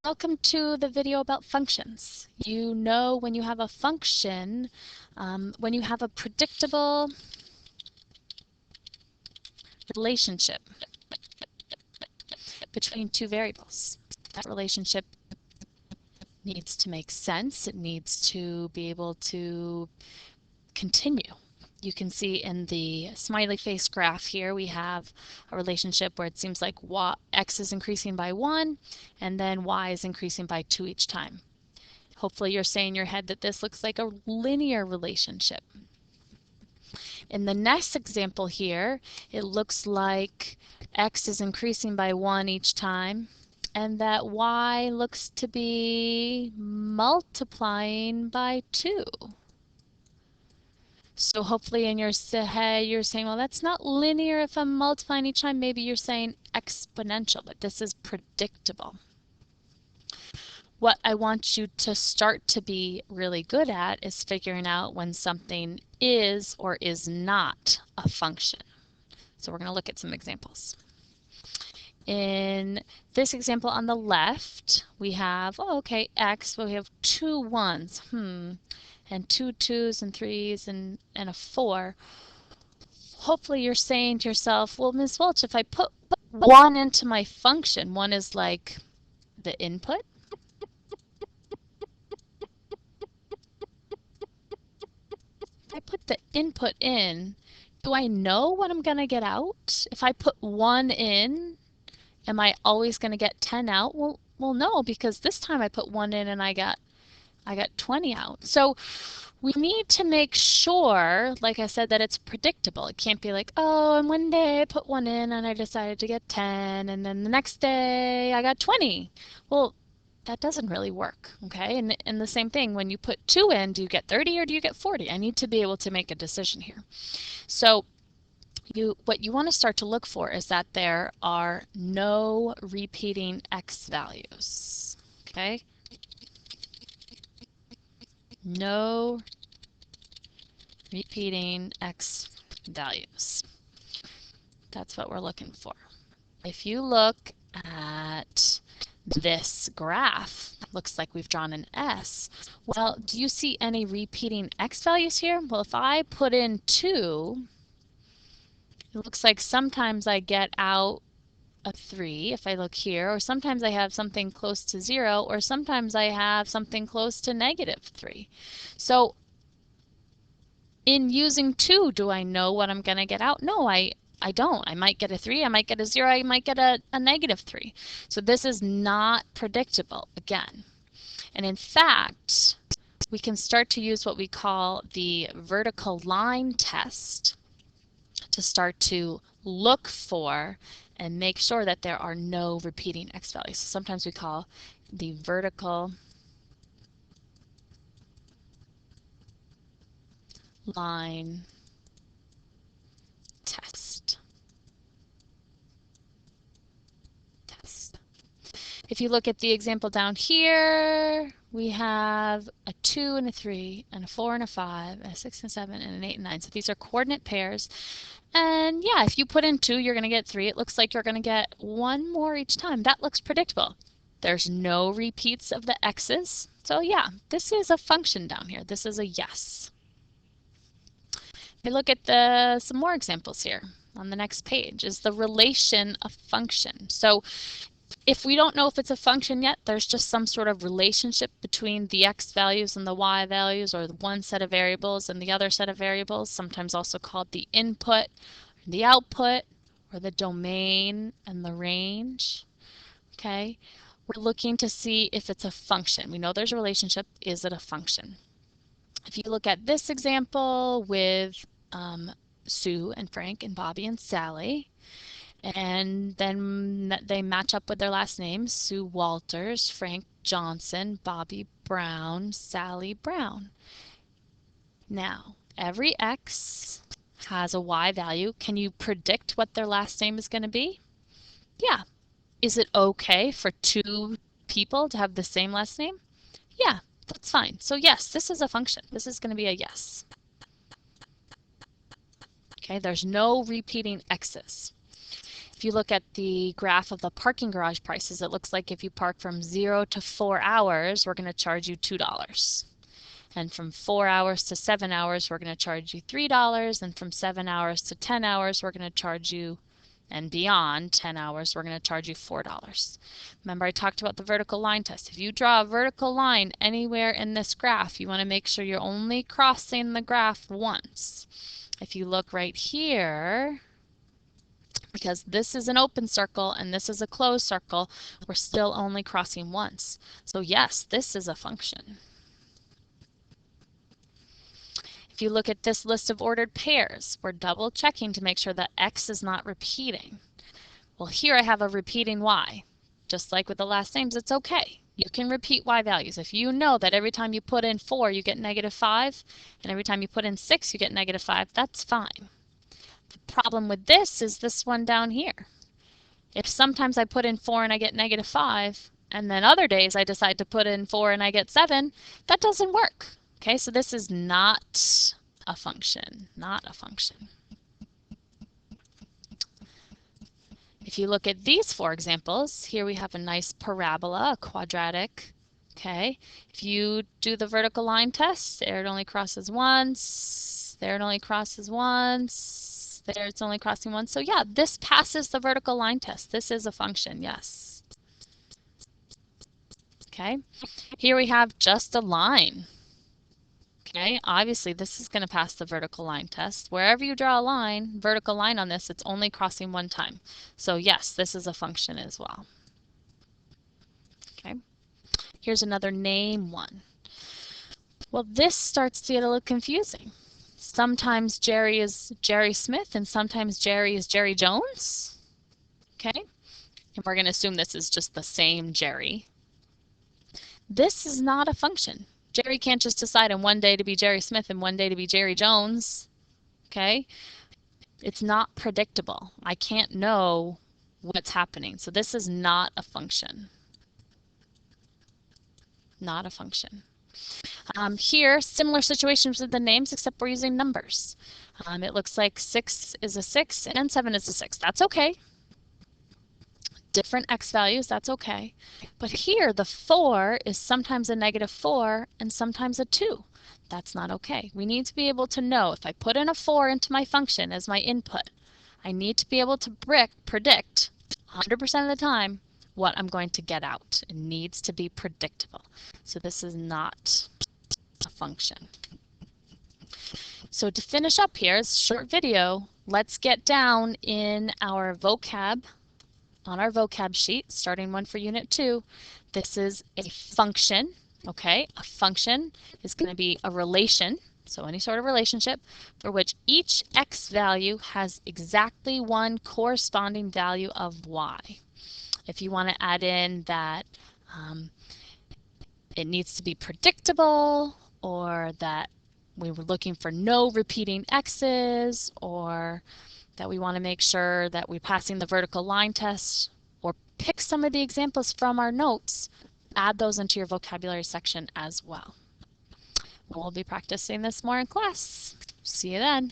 Welcome to the video about functions. You know when you have a function, when you have a predictable relationship between two variables. That relationship needs to make sense. It needs to be able to continue. You can see in the smiley face graph here we have a relationship where it seems like x is increasing by 1 and then y is increasing by 2 each time. Hopefully you're saying in your head that this looks like a linear relationship. In the next example here, it looks like x is increasing by 1 each time and that y looks to be multiplying by 2. So hopefully in your head you're saying, well, that's not linear if I'm multiplying each time. Maybe you're saying exponential, but this is predictable. What I want you to start to be really good at is figuring out when something is or is not a function. So we're going to look at some examples. In this example on the left, we have, x, well, we have 2 1s, and 2 2s and 3s and a 4. Hopefully you're saying to yourself, well, Ms. Welch, if I put 1 into my function, 1 is like the input. If I put the input in, do I know what I'm going to get out? If I put 1 in, am I always going to get 10 out? Well, no, because this time I put 1 in and I got 20 out. So we need to make sure, like I said, that it's predictable. It can't be like, oh, and one day I put 1 in and I decided to get 10, and then the next day I got 20. Well, that doesn't really work, okay? And the same thing, when you put 2 in, do you get 30 or do you get 40? I need to be able to make a decision here. So what you want to start to look for is that there are no repeating x values, okay? No repeating x values. That's what we're looking for. If you look at this graph, looks like we've drawn an S. Well, do you see any repeating x values here? Well, if I put in 2, it looks like sometimes I get out a 3 if I look here, or sometimes I have something close to 0, or sometimes I have something close to -3. So in using 2, do I know what I'm going to get out? No, I don't. I might get a 3, I might get a 0, I might get a -3. So this is not predictable again. And in fact, we can start to use what we call the vertical line test to start to look for and make sure that there are no repeating x values. So sometimes we call the vertical line test. If you look at the example down here, we have a 2 and a 3 and a 4 and a 5, a 6 and a 7 and an 8 and 9. So these are coordinate pairs. And yeah, if you put in 2, you're going to get 3. It looks like you're going to get 1 more each time. That looks predictable. There's no repeats of the x's. So yeah, this is a function down here. This is a yes. We look at some more examples here on the next page is the relation of function. So if we don't know if it's a function yet, there's just some sort of relationship between the x values and the y values, or one set of variables and the other set of variables, sometimes also called the input, the output, or the domain and the range. Okay, we're looking to see if it's a function. We know there's a relationship. Is it a function? If you look at this example with Sue and Frank and Bobby and Sally, and then they match up with their last names, Sue Walters, Frank Johnson, Bobby Brown, Sally Brown. Now, every x has a y value. Can you predict what their last name is going to be? Yeah. Is it okay for 2 people to have the same last name? Yeah, that's fine. So yes, this is a function. This is going to be a yes. Okay, there's no repeating x's. If If you look at the graph of the parking garage prices, it looks like if you park from 0 to 4 hours, we're going to charge you $2. And from 4 hours to 7 hours, we're going to charge you $3. And from 7 hours to 10 hours, we're going to charge you, and beyond 10 hours, we're going to charge you $4. Remember I talked about the vertical line test. If you draw a vertical line anywhere in this graph, you want to make sure you're only crossing the graph once. If you look right here, because this is an open circle and this is a closed circle, we're still only crossing once. So yes, this is a function. If you look at this list of ordered pairs, we're double checking to make sure that x is not repeating. Well, here I have a repeating y. Just like with the last names, it's okay. You can repeat y values. If you know that every time you put in 4, you get -5, and every time you put in 6, you get -5, that's fine. The problem with this is this one down here. If sometimes I put in 4 and I get -5, and then other days I decide to put in 4 and I get 7, that doesn't work. Okay, so this is not a function, not a function. If you look at these 4 examples, here we have a nice parabola, a quadratic. Okay, if you do the vertical line test, there it only crosses once, there it only crosses once, there it's only crossing once. So yeah, this passes the vertical line test. This is a function, yes. Okay, here we have just a line. Okay, obviously this is going to pass the vertical line test. Wherever you draw a line, vertical line on this, it's only crossing one time. So yes, this is a function as well. Okay, here's another name one. Well, this starts to get a little confusing. Sometimes Jerry is Jerry Smith and sometimes Jerry is Jerry Jones. Okay, and we're going to assume this is just the same Jerry. This is not a function. Jerry can't just decide on one day to be Jerry Smith and one day to be Jerry Jones. Okay? It's not predictable. I can't know what's happening. So this is not a function. Not a function. Here, similar situations with the names, except we're using numbers. It looks like 6 is a 6 and 7 is a 6. That's okay. Different x values, that's okay. But here the 4 is sometimes a -4 and sometimes a 2. That's not okay. We need to be able to know if I put in a 4 into my function as my input, I need to be able to predict 100% of the time what I'm going to get out. It needs to be predictable. So this is not a function. So to finish up here, it's a short video. Let's get down in our vocab. On our vocab sheet, starting one for Unit 2, this is a function, okay? A function is going to be a relation, so any sort of relationship, for which each x value has exactly one corresponding value of y. If you want to add in that it needs to be predictable, or that we were looking for no repeating x's, or that we want to make sure that we're passing the vertical line test, or pick some of the examples from our notes, add those into your vocabulary section as well. We'll be practicing this more in class. See you then.